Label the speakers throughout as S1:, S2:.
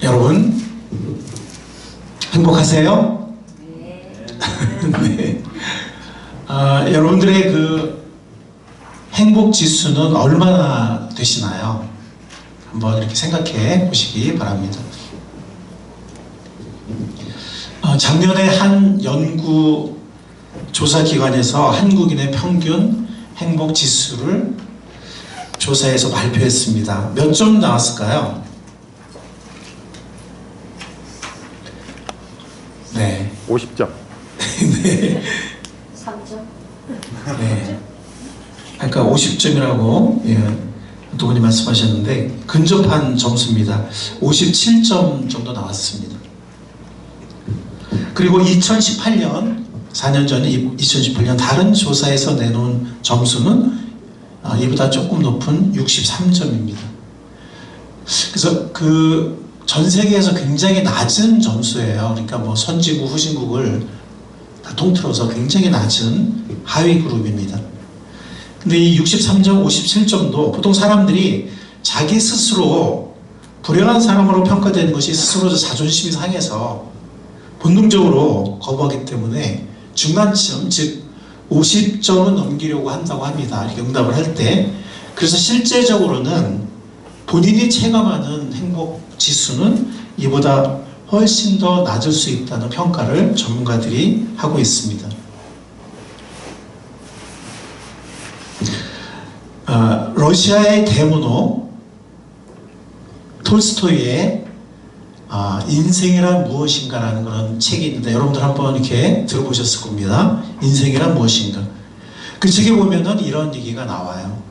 S1: 여러분 행복하세요? 네. 여러분들의 그 행복 지수는 얼마나 되시나요? 한번 이렇게 생각해 보시기 바랍니다. 작년에 한 연구 조사기관에서 한국인의 평균 행복 지수를 조사해서 발표했습니다. 몇 점 나왔을까요? 네.
S2: 50점.
S1: 네.
S3: 3점?
S1: 네. 아까 50점이라고 두 분이 말씀하셨는데 근접한 점수입니다. 57점 정도 나왔습니다. 그리고 2018년 4년 전인 2018년 다른 조사에서 내놓은 점수는 이보다 조금 높은 63점입니다. 그래서 그 전 세계에서 굉장히 낮은 점수예요. 그러니까 뭐 선진국, 후진국을 다 통틀어서 굉장히 낮은 하위 그룹입니다. 근데 이 63점, 57점도 보통 사람들이 자기 스스로 불행한 사람으로 평가되는 것이 스스로 자존심이 상해서 본능적으로 거부하기 때문에 중간점, 즉 50점은 넘기려고 한다고 합니다. 이렇게 응답을 할 때. 그래서 실제적으로는 본인이 체감하는 행복 지수는 이보다 훨씬 더 낮을 수 있다는 평가를 전문가들이 하고 있습니다. 러시아의 대문호 톨스토이의 인생이란 무엇인가라는 그런 책이 있는데 여러분들 한번 이렇게 들어보셨을 겁니다. 인생이란 무엇인가. 그 책에 보면은 이런 얘기가 나와요.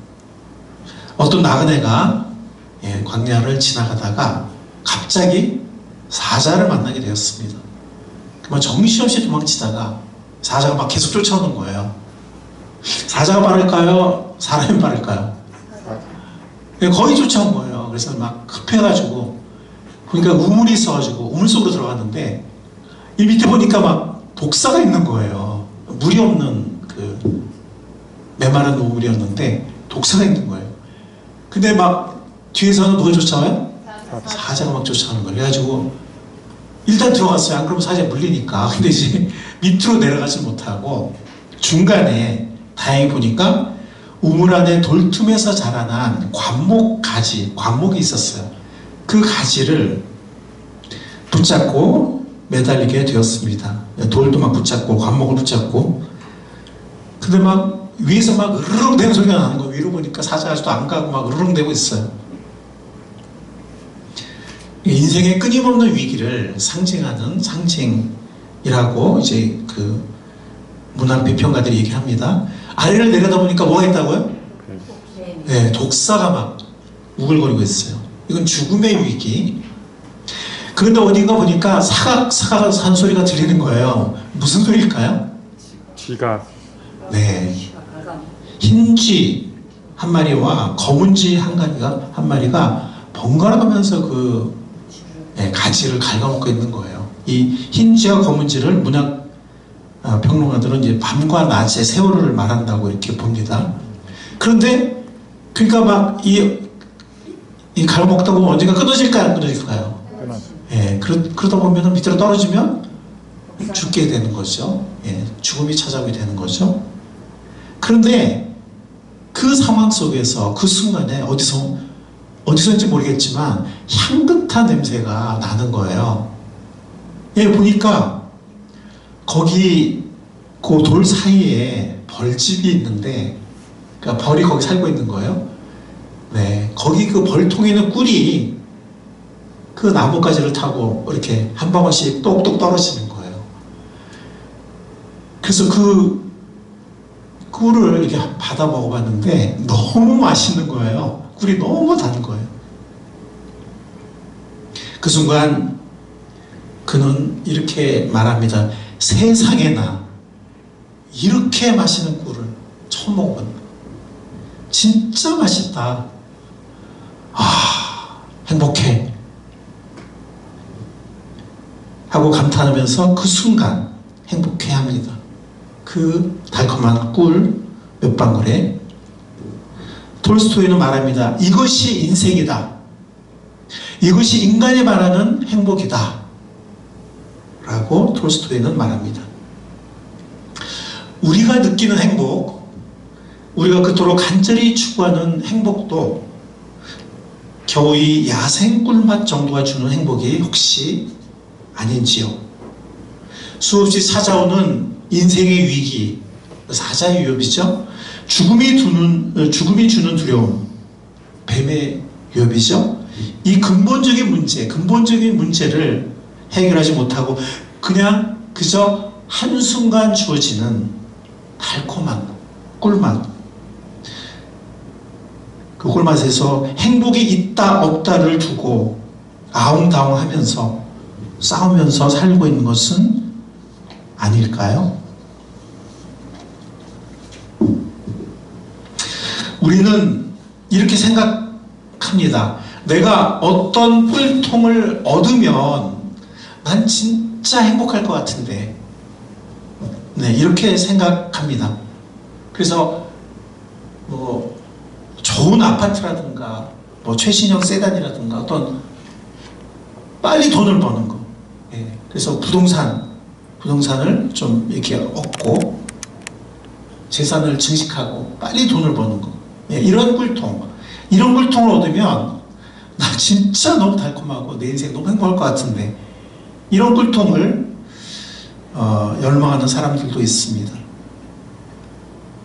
S1: 어떤 나그네가 광야를 지나가다가 갑자기 사자를 만나게 되었습니다. 그만 정신없이 도망치다가 사자가 막 계속 쫓아오는 거예요. 사자가 빠를까요? 사람이 빠를까요? 거의 쫓아온 거예요. 그래서 막 급해가지고 보니까 우물이 있어가지고 우물 속으로 들어갔는데 이 밑에 보니까 막 독사가 있는 거예요. 물이 없는 그 메마른 우물이었는데 독사가 있는 거예요. 근데 막 뒤에서는 누가 쫓아와요? 사자가 막 쫓아가는 거예요. 그래가지고 일단 들어갔어요. 안 그러면 사자에 물리니까. 근데 이제 밑으로 내려가지 못하고 중간에 다행히 보니까 우물 안에 돌틈에서 자라난 관목 가지, 관목이 있었어요. 그 가지를 붙잡고 매달리게 되었습니다. 돌도 막 붙잡고 관목을 붙잡고. 근데 막 위에서 막 으르렁 대는 소리가 나는 거예요. 위로 보니까 사자가 아직도 안 가고 막 으르렁 대고 있어요. 인생의 끊임없는 위기를 상징하는 상징이라고 이제 그 문학 비평가들이 얘기를 합니다. 아래를 내려다보니까 뭐가 있다고요? 네, 독사가 막 우글거리고 있어요. 이건 죽음의 위기. 그런데 어딘가 보니까 사각 한 소리가 들리는 거예요. 무슨 소리일까요?
S2: 쥐가.
S1: 네. 흰 쥐 한 마리와 검은 쥐 한 마리가 번갈아 가면서 그 가지를 갉아먹고 있는 거예요. 이 흰 쥐와 검은 쥐를 문학 평론가들은 이제 밤과 낮의 세월을 말한다고 이렇게 봅니다. 그런데 그러니까 막 이 갉아먹다 보면 언젠가 끊어질까요? 안 끊어질까요? 그러다 보면 밑으로 떨어지면 죽게 되는 거죠. 죽음이 찾아오게 되는 거죠. 그런데 그 상황 속에서 그 순간에 어디서인지 모르겠지만 향긋한 냄새가 나는 거예요. 보니까 거기 그 돌 사이에 벌집이 있는데, 그러니까 벌이 거기 살고 있는 거예요. 네, 거기 그 벌통에 있는 꿀이 그 나뭇가지를 타고 이렇게 한 방울씩 똑똑 떨어지는 거예요. 그래서 그 꿀을 이렇게 받아 먹어봤는데 너무 맛있는 거예요. 꿀이 너무 단 거예요. 그 순간 그는 이렇게 말합니다. 세상에나 이렇게 맛있는 꿀을 처음 먹어봤다. 진짜 맛있다. 행복해. 하고 감탄하면서 그 순간 행복해 합니다. 그 달콤한 꿀 몇 방울에. 톨스토이는 말합니다. 이것이 인생이다. 이것이 인간이 말하는 행복이다 라고 톨스토이는 말합니다. 우리가 느끼는 행복, 우리가 그토록 간절히 추구하는 행복도 겨우 이 야생 꿀맛 정도가 주는 행복이 혹시 아닌지요. 수없이 찾아오는 인생의 위기, 사자의 위협이죠. 죽음이 주는 두려움, 뱀의 위협이죠. 이 근본적인 문제를 해결하지 못하고 그냥 그저 한순간 주어지는 달콤한 꿀맛, 그 꿀맛에서 행복이 있다 없다를 두고 아웅다웅하면서 싸우면서 살고 있는 것은 아닐까요? 우리는 이렇게 생각합니다. 내가 어떤 꿀통을 얻으면 난 진짜 행복할 것 같은데, 네, 이렇게 생각합니다. 그래서 뭐 좋은 아파트라든가 뭐 최신형 세단이라든가 어떤 빨리 돈을 버는 거, 예, 그래서 부동산을 좀 이렇게 얻고 재산을 증식하고 빨리 돈을 버는 거, 예, 이런 꿀통을 얻으면 나 진짜 너무 달콤하고 내 인생 너무 행복할 것 같은데, 이런 꿀통을 열망하는 사람들도 있습니다.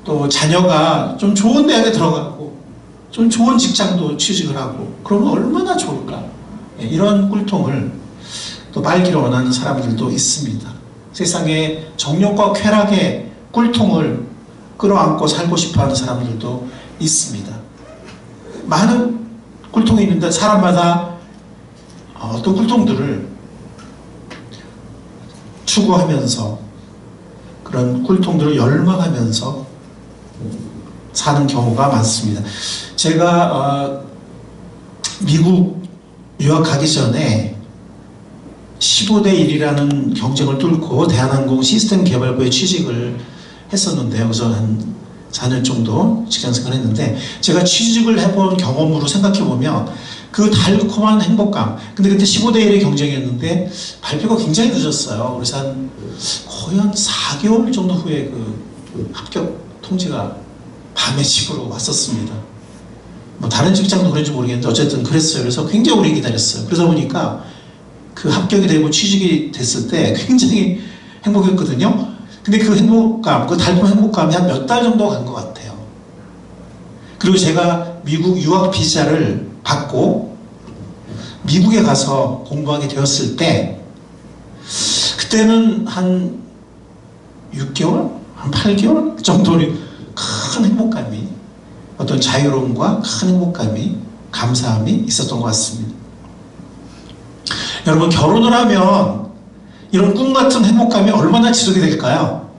S1: 또 자녀가 좀 좋은 대학에 들어가고 좀 좋은 직장도 취직을 하고 그러면 얼마나 좋을까, 예, 이런 꿀통을 또 빨기를 원하는 사람들도 있습니다. 세상에 정욕과 쾌락의 꿀통을 끌어안고 살고 싶어하는 사람들도 있습니다. 많은 꿀통이 있는데 사람마다 어떤 꿀통들을 추구하면서 그런 꿀통들을 열망하면서 사는 경우가 많습니다. 제가 미국 유학 가기 전에 15대 1이라는 경쟁을 뚫고 대한항공 시스템 개발부에 취직을 했었는데요. 그래서 한 4년 정도 직장생활을 했는데, 제가 취직을 해본 경험으로 생각해보면 그 달콤한 행복감, 근데 그때 15대 1의 경쟁이었는데 발표가 굉장히 늦었어요. 그래서 거의 한 4개월 정도 후에 그 합격 통지가 밤에 집으로 왔었습니다. 뭐 다른 직장도 그런지 모르겠는데 어쨌든 그랬어요. 그래서 굉장히 오래 기다렸어요. 그러다 보니까 그 합격이 되고 취직이 됐을 때 굉장히 행복했거든요. 근데 그 행복감, 그 달콤한 행복감이 한 몇 달 정도 간 것 같아요. 그리고 제가 미국 유학 비자를 받고 미국에 가서 공부하게 되었을 때, 그때는 한 6개월? 한 8개월 정도의 큰 행복감이, 어떤 자유로움과 큰 행복감이, 감사함이 있었던 것 같습니다. 여러분, 결혼을 하면 이런 꿈 같은 행복감이 얼마나 지속이 될까요?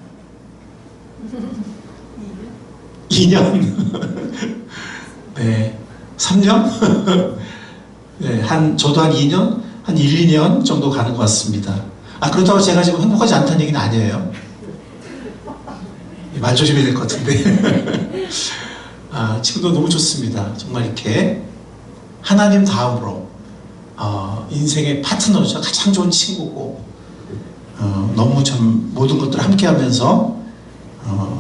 S1: 2년? 네. 3년? 네, 저도 한 2년? 한 1, 2년 정도 가는 것 같습니다. 그렇다고 제가 지금 행복하지 않다는 얘기는 아니에요. 말 조심해야 될 것 같은데. 지금도 너무 좋습니다. 정말 이렇게 하나님 다음으로 인생의 파트너죠. 가장 좋은 친구고, 너무 참 모든 것들을 함께 하면서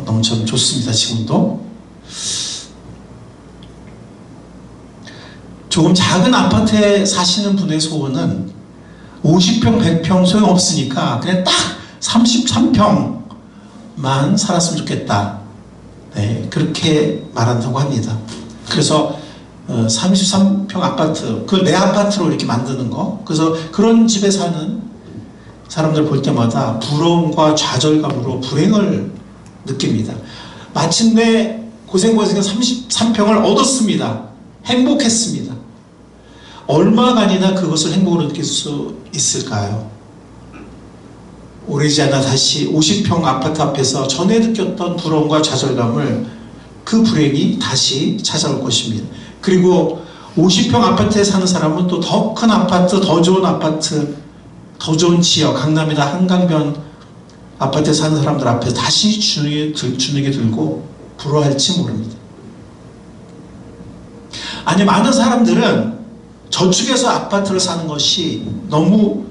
S1: 너무 참 좋습니다. 지금도. 조금 작은 아파트에 사시는 분의 소원은 50평, 100평 소용없으니까 그냥 딱 33평만 살았으면 좋겠다. 네, 그렇게 말한다고 합니다. 그래서 33평 아파트, 그걸 내 아파트로 이렇게 만드는 거. 그래서 그런 집에 사는 사람들 볼 때마다 부러움과 좌절감으로 불행을 느낍니다. 마침내 고생고생해서 33평을 얻었습니다. 행복했습니다. 얼마간이나 그것을 행복으로 느낄 수 있을까요? 오래지 않아 다시 50평 아파트 앞에서 전에 느꼈던 부러움과 좌절감을, 그 불행이 다시 찾아올 것입니다. 그리고 50평 아파트에 사는 사람은 또 더 큰 아파트, 더 좋은 아파트, 더 좋은 지역, 강남이나 한강변 아파트에 사는 사람들 앞에 다시 주눅이 들고 부러워할지 모릅니다. 아니, 많은 사람들은 저축해서 아파트를 사는 것이 너무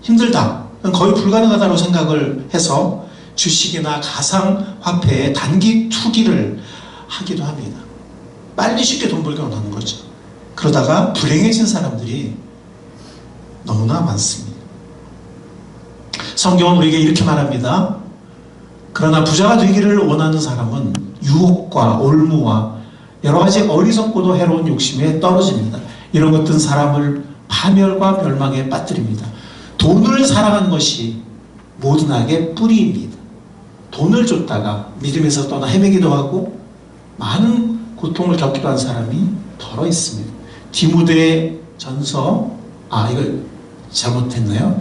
S1: 힘들다, 거의 불가능하다고 생각을 해서 주식이나 가상화폐에 단기 투기를 하기도 합니다. 빨리 쉽게 돈 벌기 원하는 거죠. 그러다가 불행해진 사람들이 너무나 많습니다. 성경은 우리에게 이렇게 말합니다. 그러나 부자가 되기를 원하는 사람은 유혹과 올무와 여러가지 어리석고도 해로운 욕심에 떨어집니다. 이런 것들은 사람을 파멸과 멸망에 빠뜨립니다. 돈을 사랑하는 것이 모든 악의 뿌리입니다. 돈을 줬다가 믿음에서 떠나 헤매기도 하고 많은 고통을 겪기도 한 사람이 더러 있습니다. 디모데전서, 이걸 잘못했나요?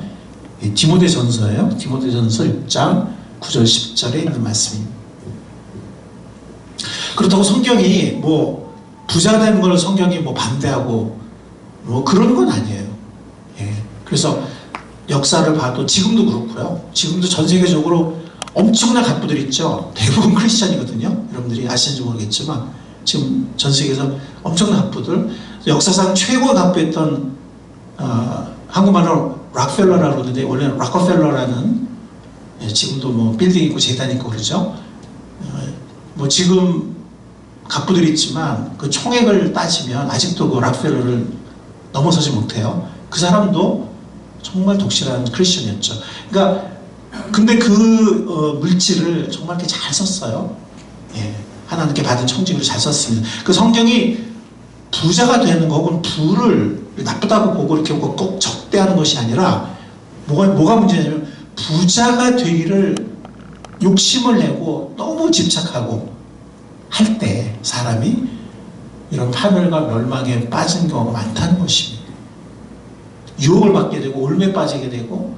S1: 디모데전서예요. 디모데전서 6장 9절 10절에 있는 말씀입니다. 그렇다고 성경이 뭐 부자 되는 걸 성경이 뭐 반대하고 뭐 그런 건 아니에요. 그래서 역사를 봐도 지금도 그렇고요. 지금도 전 세계적으로 엄청난 갑부들 있죠. 대부분 크리스찬이거든요. 여러분들이 아시는지 모르겠지만 지금 전 세계에서 엄청난 갑부들, 역사상 최고 갑부였던 한국말로 락펠러라고 그러는데 원래는 락커펠러라는, 지금도 뭐 빌딩 있고 재단 있고 그러죠. 뭐 지금 갑부들이 있지만 그 총액을 따지면 아직도 그 락펠러를 넘어서지 못해요. 그 사람도 정말 독실한 크리스천이었죠. 그러니까 근데 그 물질을 정말 이렇게 잘 썼어요. 하나님께 받은 청지기를 잘 썼습니다. 그 성경이 부자가 되는 거 혹은 부를 나쁘다고 보고 이렇게 꼭 적대하는 것이 아니라 뭐가 문제냐면 부자가 되기를 욕심을 내고 너무 집착하고 할 때 사람이 이런 파멸과 멸망에 빠진 경우가 많다는 것입니다. 유혹을 받게 되고 올매에 빠지게 되고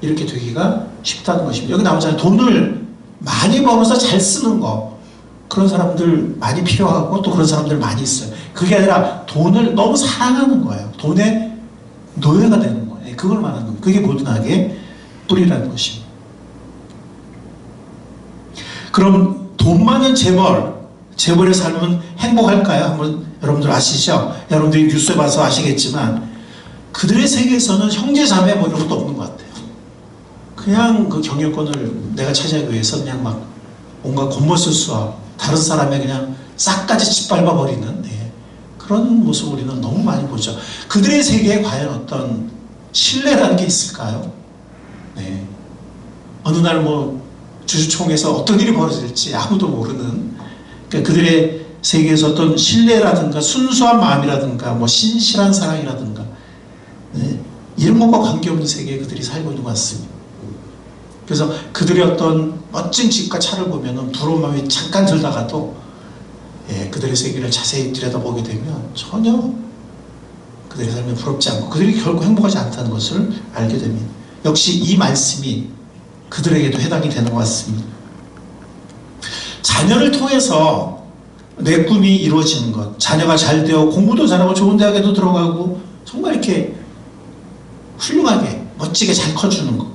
S1: 이렇게 되기가 쉽다는 것입니다. 여기 나오잖아요. 돈을 많이 벌어서 잘 쓰는 거, 그런 사람들 많이 필요하고 또 그런 사람들 많이 있어요. 그게 아니라 돈을 너무 사랑하는 거예요. 돈의 노예가 되는 거예요. 그걸 말하는 거예요. 그게 모든 악의 뿌리라는 것입니다. 그럼 돈 많은 재벌의 삶은 행복할까요? 한번 여러분들 아시죠? 여러분들이 뉴스에 봐서 아시겠지만 그들의 세계에서는 형제자매 뭐 이런 것도 없는 것 같아요. 그냥 그 경영권을 내가 차지하기 위해서 그냥 막 온갖 곤모술수와 다른 사람의 그냥 싹까지 짓밟아버리는 그런 모습을 우리는 너무 많이 보죠. 그들의 세계에 과연 어떤 신뢰라는 게 있을까요? 어느 날 뭐 주주총회에서 어떤 일이 벌어질지 아무도 모르는, 그러니까 그들의 세계에서 어떤 신뢰라든가 순수한 마음이라든가 뭐 신실한 사랑이라든가 이런 것과 관계없는 세계에 그들이 살고 있는 것 같습니다. 그래서 그들의 어떤 멋진 집과 차를 보면 부러운 마음이 잠깐 들다가도 그들의 세계를 자세히 들여다보게 되면 전혀 그들의 삶이 부럽지 않고 그들이 결국 행복하지 않다는 것을 알게 됩니다. 역시 이 말씀이 그들에게도 해당이 되는 것 같습니다. 자녀를 통해서 내 꿈이 이루어지는 것, 자녀가 잘 되어 공부도 잘하고 좋은 대학에도 들어가고 정말 이렇게 훌륭하게 멋지게 잘 커주는 것,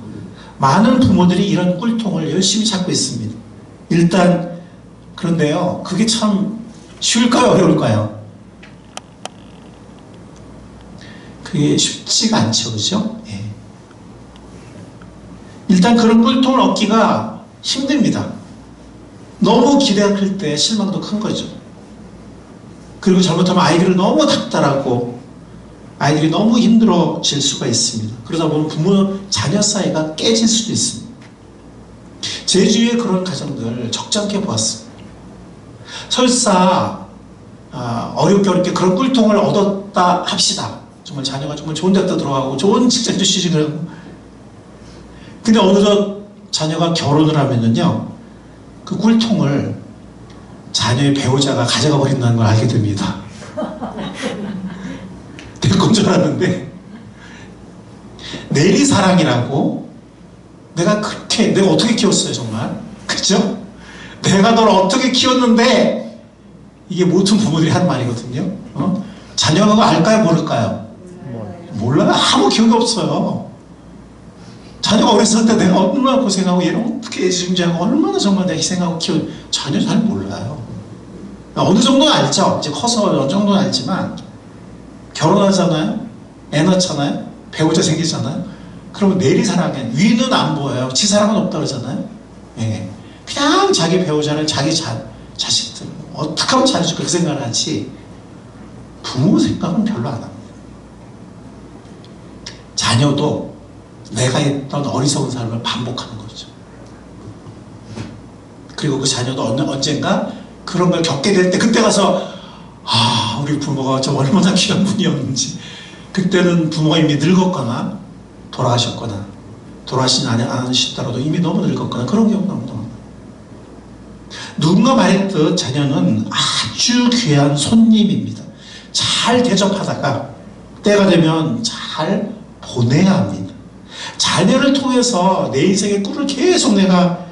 S1: 많은 부모들이 이런 꿀통을 열심히 찾고 있습니다. 일단 그런데요, 그게 참 쉬울까요? 어려울까요? 그게 쉽지가 않죠. 그죠? 일단 그런 꿀통을 얻기가 힘듭니다. 너무 기대가 클 때 실망도 큰 거죠. 그리고 잘못하면 아이들을 너무 닥달하고 아이들이 너무 힘들어질 수가 있습니다. 그러다 보면 부모 자녀 사이가 깨질 수도 있습니다. 제 주위에 그런 가정들 적지 않게 보았습니다. 설사 어렵게 그런 꿀통을 얻었다 합시다. 정말 자녀가 정말 좋은 대학도 들어가고 좋은 직장도 취직을 하고, 근데 어느덧 자녀가 결혼을 하면은요, 그 꿀통을 자녀의 배우자가 가져가 버린다는 걸 알게 됩니다. 될 건 줄 알았는데, 내리사랑이라고 내가 어떻게 키웠어요, 정말. 그죠? 내가 널 어떻게 키웠는데, 이게 모든 부모들이 하는 말이거든요. 자녀가 그거 알까요, 모를까요? 몰라요. 아무 기억이 없어요. 자녀가 어렸을 때 내가 얼마나 고생하고 얘를 어떻게 애지중지하고 얼마나 정말 내가 희생하고 자녀 잘 몰라요. 어느 정도는 알죠. 이제 커서 어느 정도는 알지만 결혼하잖아요. 애 낳잖아요. 배우자 생기잖아요. 그러면 내리 사랑해. 위는 안 보여요. 지 사랑은 없다 그러잖아요. 예. 그냥 자기 배우자를 자기 자식들 어떻게 하면 잘해줄까 그 생각을 하지 부모 생각은 별로 안 합니다. 자녀도 내가 했던 어리석은 삶을 반복하는 거죠. 그리고 그 자녀도 언젠가 그런 걸 겪게 될 때 그때 가서 우리 부모가 좀 얼마나 귀한 분이었는지 그때는 부모가 이미 늙었거나 돌아가셨거나 돌아가시지 않으셨더라도 이미 너무 늙었거나 그런 경우가 너무 많아요. 누군가 말했듯 자녀는 아주 귀한 손님입니다. 잘 대접하다가 때가 되면 잘 보내야 합니다. 자녀를 통해서 내 인생의 꿀을 계속 내가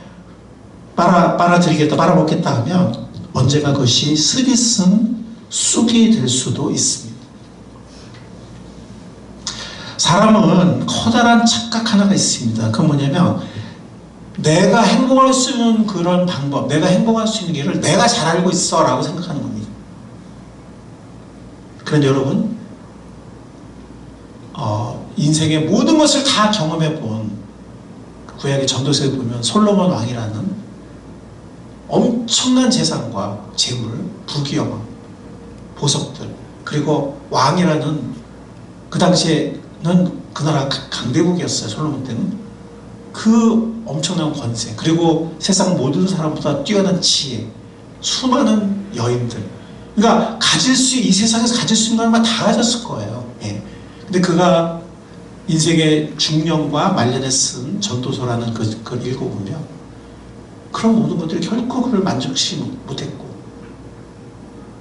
S1: 빨아들이겠다, 빨아먹겠다 하면 언젠가 그것이 쓰리 쓴 쑥이 될 수도 있습니다. 사람은 커다란 착각 하나가 있습니다. 그건 뭐냐면 내가 행복할 수 있는 그런 방법, 내가 행복할 수 있는 길을 내가 잘 알고 있어 라고 생각하는 겁니다. 그런데 여러분 인생의 모든 것을 다 경험해 본 구약의 전도서에 보면 솔로몬 왕이라는 엄청난 재산과 재물, 부귀영화, 보석들 그리고 왕이라는 그 당시에는 그 나라 강대국이었어요. 솔로몬 때는 그 엄청난 권세 그리고 세상 모든 사람보다 뛰어난 지혜 수많은 여인들 그러니까 이 세상에서 가질 수 있는 것만 다 가졌을 거예요. 예. 근데 그가 인생의 중년과 말년에 쓴 전도서라는 그걸 읽어보면 그런 모든 것들이 결코 그를 만족시키지 못했고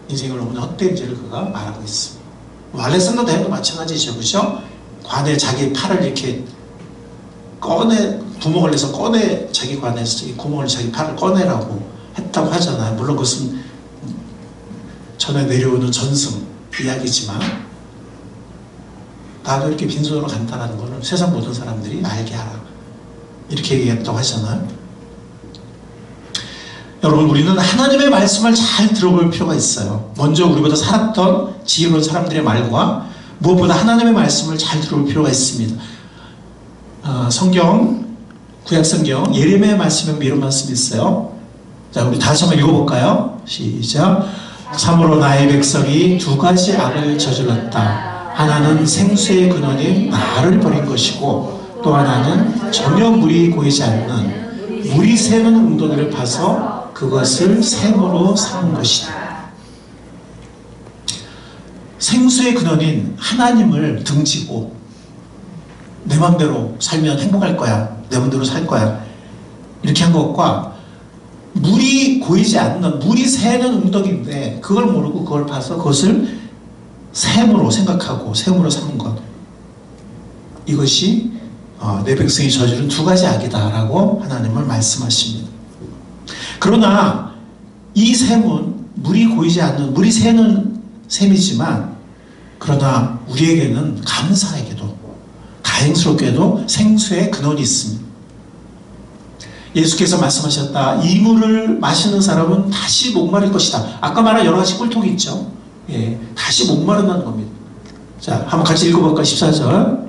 S1: 인생을 너무나 헛된지를 그가 말하고 있습니다. 알렉산더 대왕도 마찬가지죠. 그죠? 관에 자기 팔을 이렇게 구멍을 내서 자기 관에서 구멍을 자기 팔을 꺼내라고 했다고 하잖아요. 물론 그것은 전에 내려오는 전승 이야기지만 나도 이렇게 빈손으로 간다는 것을 세상 모든 사람들이 알게 하라 이렇게 얘기했다고 하잖아요. 여러분 우리는 하나님의 말씀을 잘 들어볼 필요가 있어요. 먼저 우리보다 살았던 지혜로운 사람들의 말과 무엇보다 하나님의 말씀을 잘 들어볼 필요가 있습니다. 구약성경 예레미야 말씀에 이런 말씀이 있어요. 자, 우리 다시 한번 읽어볼까요? 시작. 참으로 나의 백성이 두 가지 악을 저질렀다. 하나는 생수의 근원인 나를 버린 것이고 또 하나는 전혀 물이 고이지 않는 물이 새는 웅덩이를 파서 그것을 샘으로 삼은 것이다. 생수의 근원인 하나님을 등지고 내 맘대로 살면 행복할 거야, 내 맘대로 살 거야 이렇게 한 것과 물이 고이지 않는 물이 새는 웅덩이인데 그걸 모르고 그걸 파서 그것을 샘으로 생각하고 샘으로 삼은 것 이것이 내 백성이 저지른 두 가지 악이다 라고 하나님은 말씀하십니다. 그러나 이 샘은 물이 고이지 않는 물이 새는 샘이지만 그러나 우리에게는 감사하게도 다행스럽게도 생수의 근원이 있습니다. 예수께서 말씀하셨다. 이 물을 마시는 사람은 다시 목마를 것이다. 아까 말한 여러 가지 꿀통이 있죠. 예, 다시 목마른다는 겁니다. 자, 한번 같이 읽어볼까요? 14절.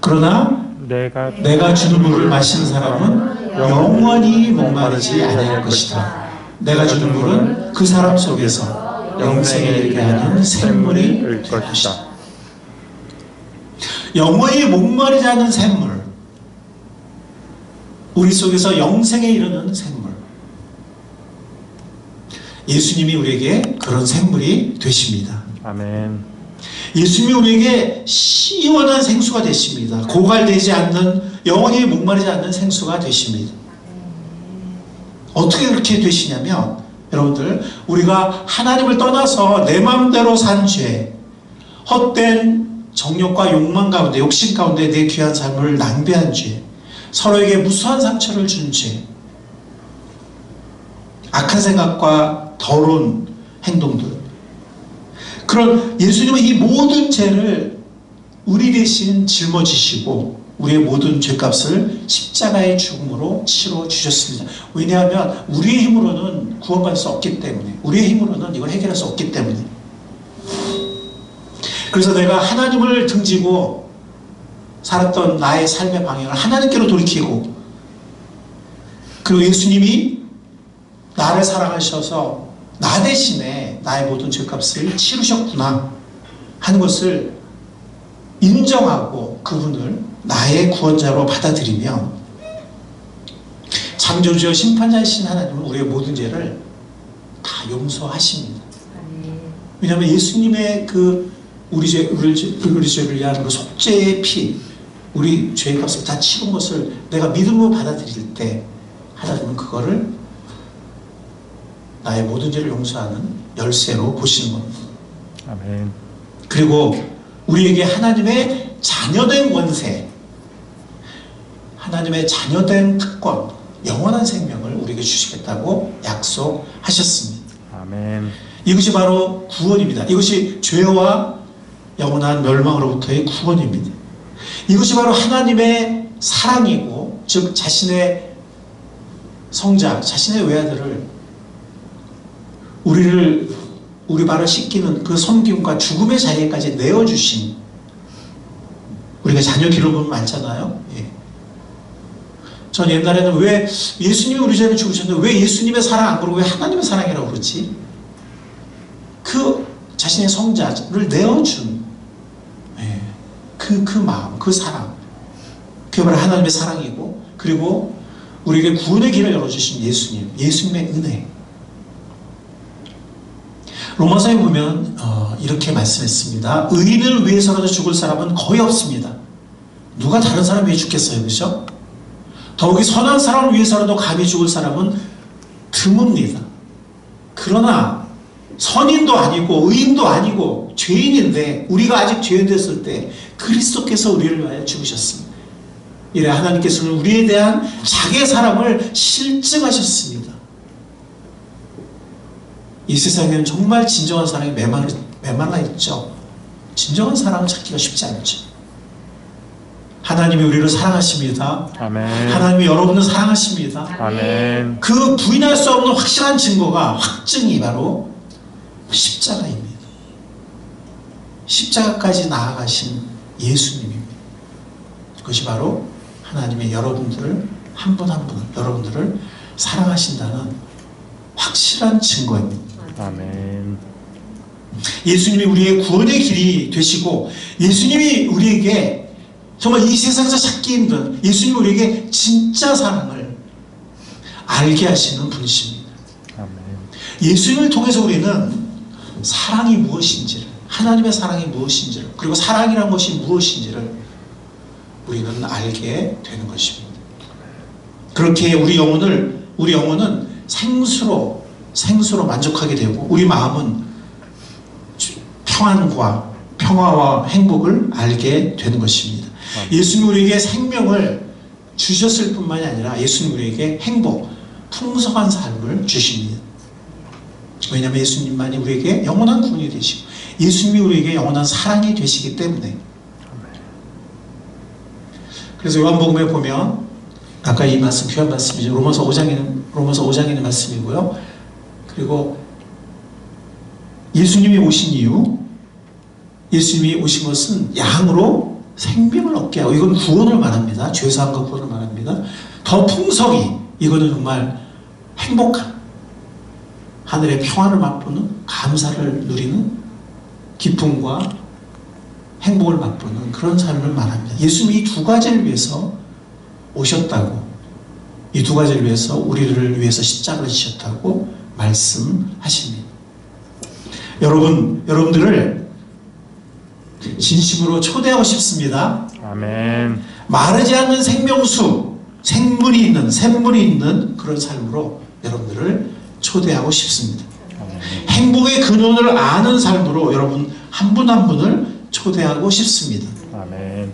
S1: 그러나 내가 주는 물을 마시는 사람은 영원히 목마르지 않을 것이다. 내가 주는 물은 그 사람 속에서 영생에 이르게 하는 샘물이 될 것이다. 영원히 목마르지 않는 샘물, 우리 속에서 영생에 이르는 샘물, 예수님이 우리에게 그런 샘물이 되십니다.
S2: 아멘.
S1: 예수님이 우리에게 시원한 생수가 되십니다. 고갈되지 않는 영원히 목마르지 않는 생수가 되십니다. 어떻게 그렇게 되시냐면 여러분들 우리가 하나님을 떠나서 내 마음대로 산 죄, 헛된 정욕과 욕망 가운데 욕심 가운데 내 귀한 삶을 낭비한 죄, 서로에게 무수한 상처를 준 죄, 악한 생각과 더러운 행동들, 그런 예수님은 이 모든 죄를 우리 대신 짊어지시고 우리의 모든 죄값을 십자가의 죽음으로 치러 주셨습니다. 왜냐하면 우리의 힘으로는 구원받을 수 없기 때문에, 우리의 힘으로는 이걸 해결할 수 없기 때문에. 그래서 내가 하나님을 등지고 살았던 나의 삶의 방향을 하나님께로 돌이키고, 그리고 예수님이 나를 사랑하셔서 나 대신에 나의 모든 죄값을 치르셨구나 하는 것을 인정하고 그분을 나의 구원자로 받아들이면, 창조주여 심판자이신 하나님은 우리의 모든 죄를 다 용서하십니다. 왜냐하면 예수님의 그 우리 죄를 위한 그 속죄의 피, 우리 죄의 값을 다 치른 것을 내가 믿음으로 받아들일 때 하나님은 그거를 나의 모든 죄를 용서하는 열쇠로 보시는 겁니다.
S2: 아멘.
S1: 그리고 우리에게 하나님의 자녀된 권세, 하나님의 자녀된 특권, 영원한 생명을 우리에게 주시겠다고 약속하셨습니다.
S2: 아멘.
S1: 이것이 바로 구원입니다. 이것이 죄와 영원한 멸망으로부터의 구원입니다. 이것이 바로 하나님의 사랑이고, 즉 자신의 성자, 자신의 외아들을 우리 발을 씻기는 그 섬김과 죽음의 자리에까지 내어주신, 우리가 자녀 기록은 많잖아요. 예. 전 옛날에는 왜 예수님이 우리 죄를 죽으셨는데 왜 예수님의 사랑 안 그러고 왜 하나님의 사랑이라고 그러지? 그 자신의 성자를 내어준 그 마음, 그 사랑, 그게 바로 하나님의 사랑이고, 그리고 우리에게 구원의 길을 열어주신 예수님의 은혜. 로마서에 보면 이렇게 말씀했습니다. 의인을 위해서라도 죽을 사람은 거의 없습니다. 누가 다른 사람 위해 죽겠어요, 그렇죠? 더욱이 선한 사람을 위해서라도 감히 죽을 사람은 드뭅니다. 그러나 선인도 아니고 의인도 아니고 죄인인데, 우리가 아직 죄인 됐을 때 그리스도께서 우리를 위하여 죽으셨습니다. 이래 하나님께서는 우리에 대한 자기의 사랑을 실증하셨습니다. 이 세상에는 정말 진정한 사랑이 메말라 있죠. 진정한 사랑을 찾기가 쉽지 않죠. 하나님이 우리를 사랑하십니다.
S2: 아멘.
S1: 하나님이 여러분을 사랑하십니다.
S2: 아멘.
S1: 그 부인할 수 없는 확실한 증거가, 확증이 바로 십자가입니다. 십자가까지 나아가신 예수님입니다. 그것이 바로 하나님의 여러분들을 한 분 한 분을, 여러분들을 사랑하신다는 확실한 증거입니다.
S2: 아멘.
S1: 예수님이 우리의 구원의 길이 되시고, 예수님이 우리에게 정말 이 세상에서 찾기 힘든, 예수님이 우리에게 진짜 사랑을 알게 하시는 분이십니다.
S2: 아멘.
S1: 예수님을 통해서 우리는 사랑이 무엇인지를, 하나님의 사랑이 무엇인지를, 그리고 사랑이란 것이 무엇인지를 우리는 알게 되는 것입니다. 그렇게 우리 영혼은 생수로 만족하게 되고, 우리 마음은 평화와 행복을 알게 되는 것입니다. 예수님 우리에게 생명을 주셨을 뿐만이 아니라 예수님 우리에게 행복, 풍성한 삶을 주십니다. 왜냐하면 예수님만이 우리에게 영원한 구원이 되시고, 예수님이 우리에게 영원한 사랑이 되시기 때문에. 그래서 요한복음에 보면, 아까 이 말씀 귀한 말씀이죠. 로마서 5장에 있는 말씀이고요. 그리고 예수님이 오신 이유, 예수님이 오신 것은 양으로 생명을 얻게 하고, 이건 구원을 말합니다. 죄사함과 구원을 말합니다. 더 풍성히, 이거는 정말 행복한, 하늘의 평화를 맛보는, 감사를 누리는, 기쁨과 행복을 맛보는 그런 삶을 말합니다. 예수님이 이 두 가지를 위해서 오셨다고, 이 두 가지를 위해서, 우리를 위해서 십자가를 지셨다고 말씀하십니다. 여러분들을 진심으로 초대하고 싶습니다.
S2: 아멘.
S1: 마르지 않는 생명수, 샘물이 있는 그런 삶으로 여러분들을 초대하고 싶습니다.
S2: 아멘.
S1: 행복의 근원을 아는 삶으로 여러분 한 분 한 분을 초대하고 싶습니다.
S2: 아멘.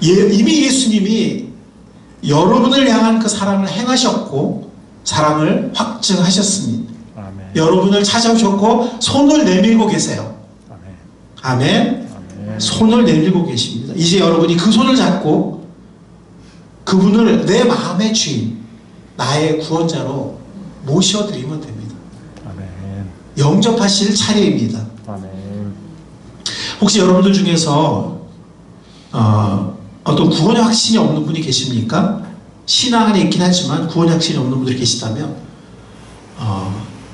S1: 이미 예수님이 여러분을 향한 그 사랑을 행하셨고, 사랑을 확증하셨습니다.
S2: 아멘.
S1: 여러분을 찾아오셨고 손을 내밀고 계세요. 아멘. 손을 내밀고 계십니다. 이제 여러분이 그 손을 잡고 그분을 내 마음의 주인, 나의 구원자로 모셔드리면 됩니다.
S2: 아멘.
S1: 영접하실 차례입니다.
S2: 아멘.
S1: 혹시 여러분들 중에서 어떤 구원의 확신이 없는 분이 계십니까? 신앙 안에 있긴 하지만 구원의 확신이 없는 분들이 계시다면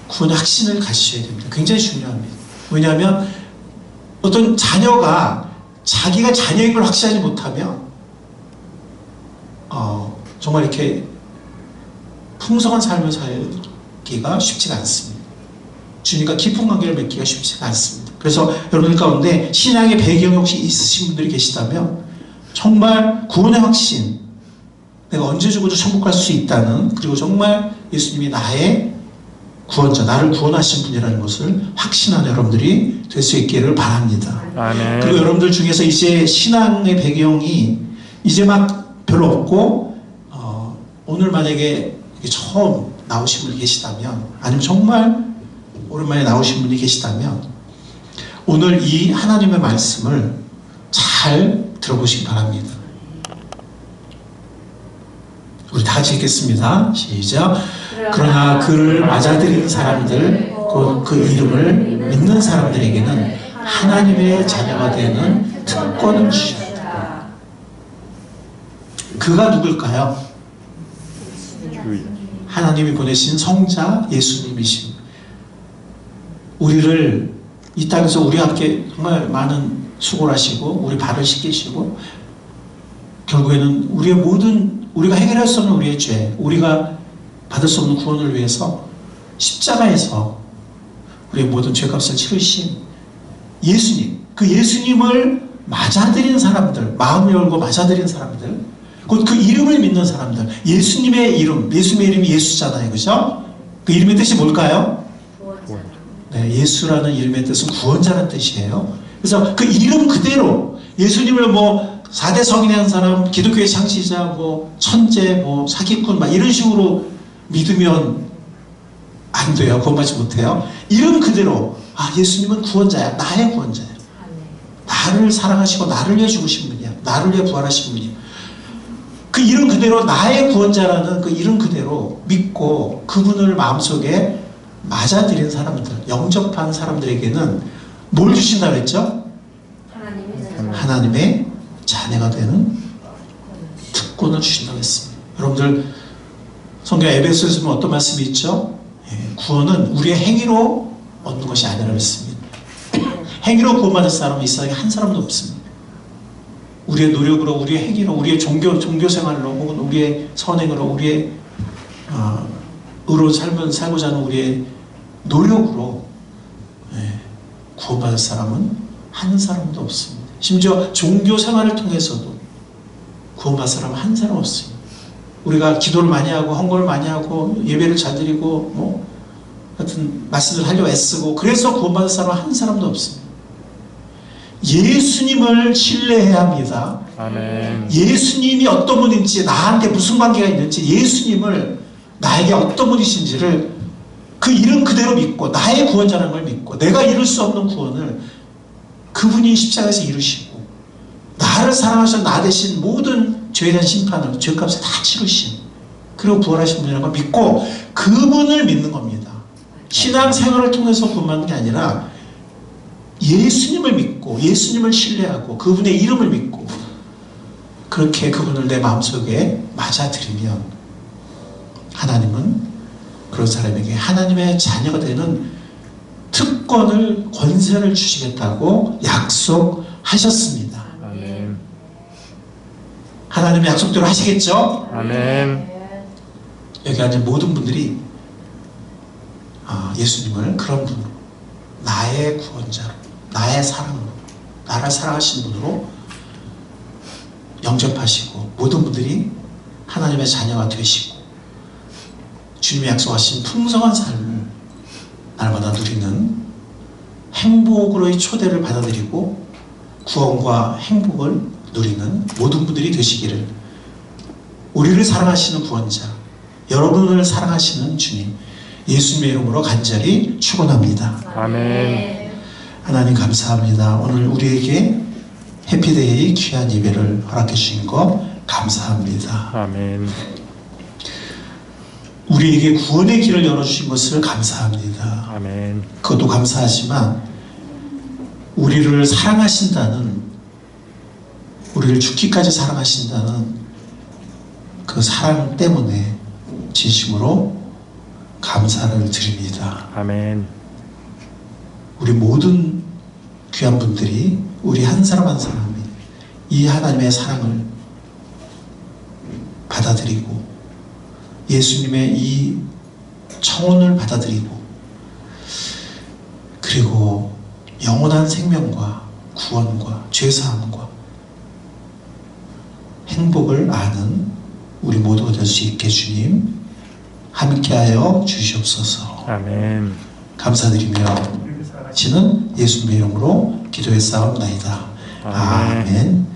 S1: 구원의 확신을 가지셔야 됩니다. 굉장히 중요합니다. 왜냐하면 어떤 자녀가 자기가 자녀인 걸 확신하지 못하면 정말 이렇게 풍성한 삶을 살기가 쉽지가 않습니다. 주님과 깊은 관계를 맺기가 쉽지가 않습니다. 그래서 여러분들 가운데 신앙의 배경이 혹시 있으신 분들이 계시다면 정말 구원의 확신, 내가 언제 죽어도 천국 갈 수 있다는, 그리고 정말 예수님이 나의 구원자, 나를 구원하신 분이라는 것을 확신하는 여러분들이 될 수 있기를 바랍니다.
S2: 아멘.
S1: 그리고 여러분들 중에서 이제 신앙의 배경이 이제 막 별로 없고 오늘 만약에 처음 나오신 분이 계시다면, 아니면 정말 오랜만에 나오신 분이 계시다면 오늘 이 하나님의 말씀을 잘 들어보시기 바랍니다. 우리 다 같이 읽겠습니다. 시작. 그러나 그를 맞아들이는 사람들, 곧 그 이름을 믿는 사람들에게는 하나님의 자녀가 되는 특권을 주셨다. 그가 누굴까요? 하나님이 보내신 성자 예수님이십니다. 우리를 이 땅에서 우리와 함께 정말 많은 수고를 하시고 우리 발을 씻기시고 결국에는 우리의 모든, 우리가 해결할 수 없는 우리의 죄, 우리가 받을 수 없는 구원을 위해서 십자가에서 우리의 모든 죄값을 치르신 예수님, 그 예수님을 맞아들이는 사람들, 마음을 열고 맞아들이는 사람들, 곧 그 이름을 믿는 사람들, 예수님의 이름, 예수님의 이름이 예수잖아요. 그죠? 그 이름의 뜻이 뭘까요? 네, 예수라는 이름의 뜻은 구원자라는 뜻이에요. 그래서 그 이름 그대로 예수님을 뭐 4대 성인의 사람, 기독교의 창시자, 뭐 천재, 뭐 사기꾼 막 이런 식으로 믿으면 안 돼요. 구원받지 못해요. 이름 그대로 예수님은 구원자야. 나의 구원자야. 나를 사랑하시고 나를 위해 죽으신 분이야. 나를 위해 부활하신 분이야. 그 이름 그대로 나의 구원자라는 그 이름 그대로 믿고 그분을 마음속에 맞아들인 사람들, 영접한 사람들에게는 뭘 주신다고 했죠? 하나님의 자녀가 되는 특권을 주신다고 했습니다. 여러분들 성경 에베소에서 보면 어떤 말씀이 있죠? 구원은 우리의 행위로 얻는 것이 아니라고 했습니다. 행위로 구원받을 사람은 이 세상에 한 사람도 없습니다. 우리의 노력으로, 우리의 행위로, 우리의 종교 생활로, 혹은 우리의 선행으로, 우리의 의로 살고자 하는 우리의 노력으로 구원받을 사람은 한 사람도 없습니다. 심지어 종교 생활을 통해서도 구원받을 사람은 한 사람 없습니다. 우리가 기도를 많이 하고 헌금을 많이 하고 예배를 잘 드리고 뭐 같은 말씀을 하려고 애쓰고 그래서 구원받을 사람은 한 사람도 없습니다. 예수님을 신뢰해야 합니다.
S2: 아멘.
S1: 예수님이 어떤 분인지, 나한테 무슨 관계가 있는지, 예수님을 나에게 어떤 분이신지를 그 이름 그대로 믿고 나의 구원자라는 걸 믿고 내가 이룰 수 없는 구원을 그분이 십자가에서 이루시고 나를 사랑하셔서 나 대신 모든 죄에 대한 심판을, 죄값을 다 치르신, 그리고 부활하신 분이라는 걸 믿고 그분을 믿는 겁니다. 신앙생활을 통해서 구원받는 게 아니라 예수님을 믿고 예수님을 신뢰하고 그분의 이름을 믿고 그렇게 그분을 내 마음속에 맞아들이면 하나님은 그런 사람에게 하나님의 자녀가 되는 특권을, 권세를 주시겠다고 약속하셨습니다.
S2: 아멘.
S1: 하나님의 약속대로 하시겠죠?
S2: 아멘.
S1: 여기 앉은 모든 분들이 예수님을 그런 분으로, 나의 구원자로, 나의 사랑으로, 나를 사랑하신 분으로 영접하시고 모든 분들이 하나님의 자녀가 되시고 주님이 약속하신 풍성한 삶을 날마다 누리는 행복으로의 초대를 받아들이고 구원과 행복을 누리는 모든 분들이 되시기를, 우리를 사랑하시는 구원자, 여러분을 사랑하시는 주님 예수님의 이름으로 간절히 축원합니다.
S2: 아멘.
S1: 하나님 감사합니다. 오늘 우리에게 해피데이 귀한 예배를 허락해 주신 것 감사합니다.
S2: 아멘.
S1: 우리에게 구원의 길을 열어주신 것을 감사합니다.
S2: 아멘.
S1: 그것도 감사하지만 우리를 사랑하신다는, 우리를 죽기까지 사랑하신다는 그 사랑 때문에 진심으로 감사를 드립니다.
S2: 아멘.
S1: 우리 모든 귀한 분들이, 우리 한 사람 한 사람이 이 하나님의 사랑을 받아들이고 예수님의 이 청혼을 받아들이고 그리고 영원한 생명과 구원과 죄사함과 행복을 아는 우리 모두가 될 수 있게 주님 함께하여 주시옵소서.
S2: 아멘.
S1: 감사드리며 지는 예수님의 이름으로 기도했사옵나이다.
S2: 아멘.
S1: 아멘.